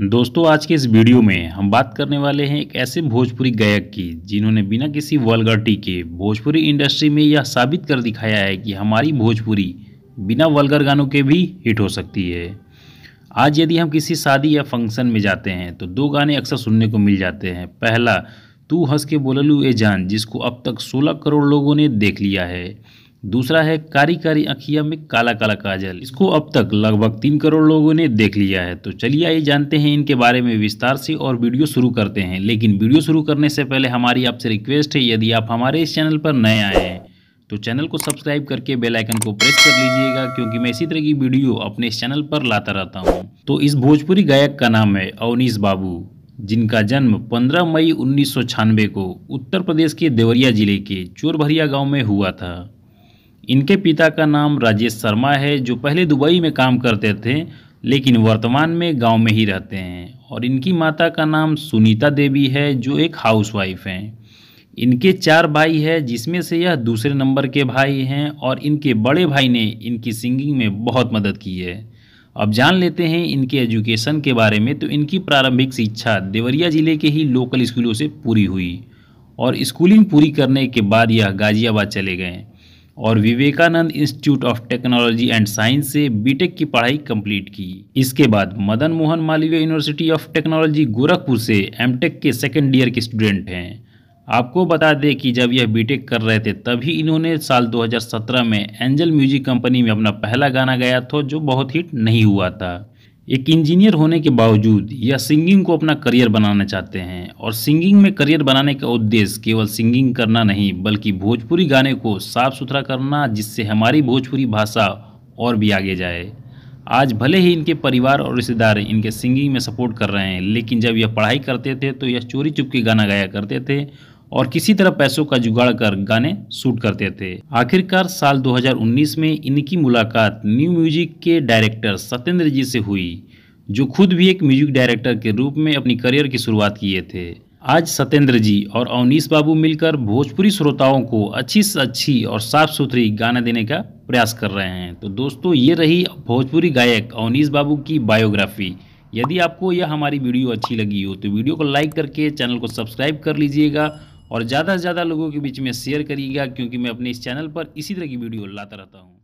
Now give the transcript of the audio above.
दोस्तों आज के इस वीडियो में हम बात करने वाले हैं एक ऐसे भोजपुरी गायक की जिन्होंने बिना किसी वल्गरिटी के भोजपुरी इंडस्ट्री में यह साबित कर दिखाया है कि हमारी भोजपुरी बिना वल्गर गानों के भी हिट हो सकती है। आज यदि हम किसी शादी या फंक्शन में जाते हैं तो दो गाने अक्सर सुनने को मिल जाते हैं। पहला तू हंस के बोललू ए जान, जिसको अब तक 16 करोड़ लोगों ने देख लिया है। दूसरा है कारी कारी अखिया में काला काला काजल, इसको अब तक लगभग 3 करोड़ लोगों ने देख लिया है। तो चलिए आइए जानते हैं इनके बारे में विस्तार से और वीडियो शुरू करते हैं। लेकिन वीडियो शुरू करने से पहले हमारी आपसे रिक्वेस्ट है, यदि आप हमारे इस चैनल पर नए आए हैं तो चैनल को सब्सक्राइब करके बेल आइकन को प्रेस कर लीजिएगा, क्योंकि मैं इसी तरह की वीडियो अपने इस चैनल पर लाता रहता हूँ। तो इस भोजपुरी गायक का नाम है अवनीश बाबू, जिनका जन्म 15 मई 1996 को उत्तर प्रदेश के देवरिया जिले के चोरभरिया गांव में हुआ था। इनके पिता का नाम राजेश शर्मा है, जो पहले दुबई में काम करते थे लेकिन वर्तमान में गांव में ही रहते हैं। और इनकी माता का नाम सुनीता देवी है, जो एक हाउसवाइफ हैं। इनके 4 भाई हैं, जिसमें से यह दूसरे नंबर के भाई हैं और इनके बड़े भाई ने इनकी सिंगिंग में बहुत मदद की है। अब जान लेते हैं इनके एजुकेशन के बारे में। तो इनकी प्रारंभिक शिक्षा देवरिया जिले के ही लोकल स्कूलों से पूरी हुई और स्कूलिंग पूरी करने के बाद यह गाजियाबाद चले गए और Vivekanand institute of technology and science से बीटेक की पढ़ाई कंप्लीट की। इसके बाद Madan Mohan Malaviya university of technology Gorakhpur से एमटेक के सेकेंड ईयर के स्टूडेंट हैं। आपको बता दें कि जब यह बीटेक कर रहे थे तभी इन्होंने साल 2017 में एंजल म्यूजिक कंपनी में अपना पहला गाना गाया था, जो बहुत हिट नहीं हुआ था। एक इंजीनियर होने के बावजूद यह सिंगिंग को अपना करियर बनाना चाहते हैं और सिंगिंग में करियर बनाने का उद्देश्य केवल सिंगिंग करना नहीं, बल्कि भोजपुरी गाने को साफ सुथरा करना, जिससे हमारी भोजपुरी भाषा और भी आगे जाए। आज भले ही इनके परिवार और रिश्तेदार इनके सिंगिंग में सपोर्ट कर रहे हैं, लेकिन जब यह पढ़ाई करते थे तो यह चोरी चुपके गाना गाया करते थे और किसी तरह पैसों का जुगाड़ कर गाने शूट करते थे। आखिरकार साल 2019 में इनकी मुलाकात न्यू म्यूजिक के डायरेक्टर सत्येंद्र जी से हुई, जो खुद भी एक म्यूजिक डायरेक्टर के रूप में अपनी करियर की शुरुआत किए थे। आज सत्येंद्र जी और अवनीश बाबू मिलकर भोजपुरी श्रोताओं को अच्छी से अच्छी और साफ सुथरी गाना देने का प्रयास कर रहे हैं। तो दोस्तों ये रही भोजपुरी गायक अवनीश बाबू की बायोग्राफी। यदि आपको यह हमारी वीडियो अच्छी लगी हो तो वीडियो को लाइक करके चैनल को सब्सक्राइब कर लीजिएगा और ज़्यादा से ज़्यादा लोगों के बीच में शेयर करिएगा, क्योंकि मैं अपने इस चैनल पर इसी तरह की वीडियो लाता रहता हूँ।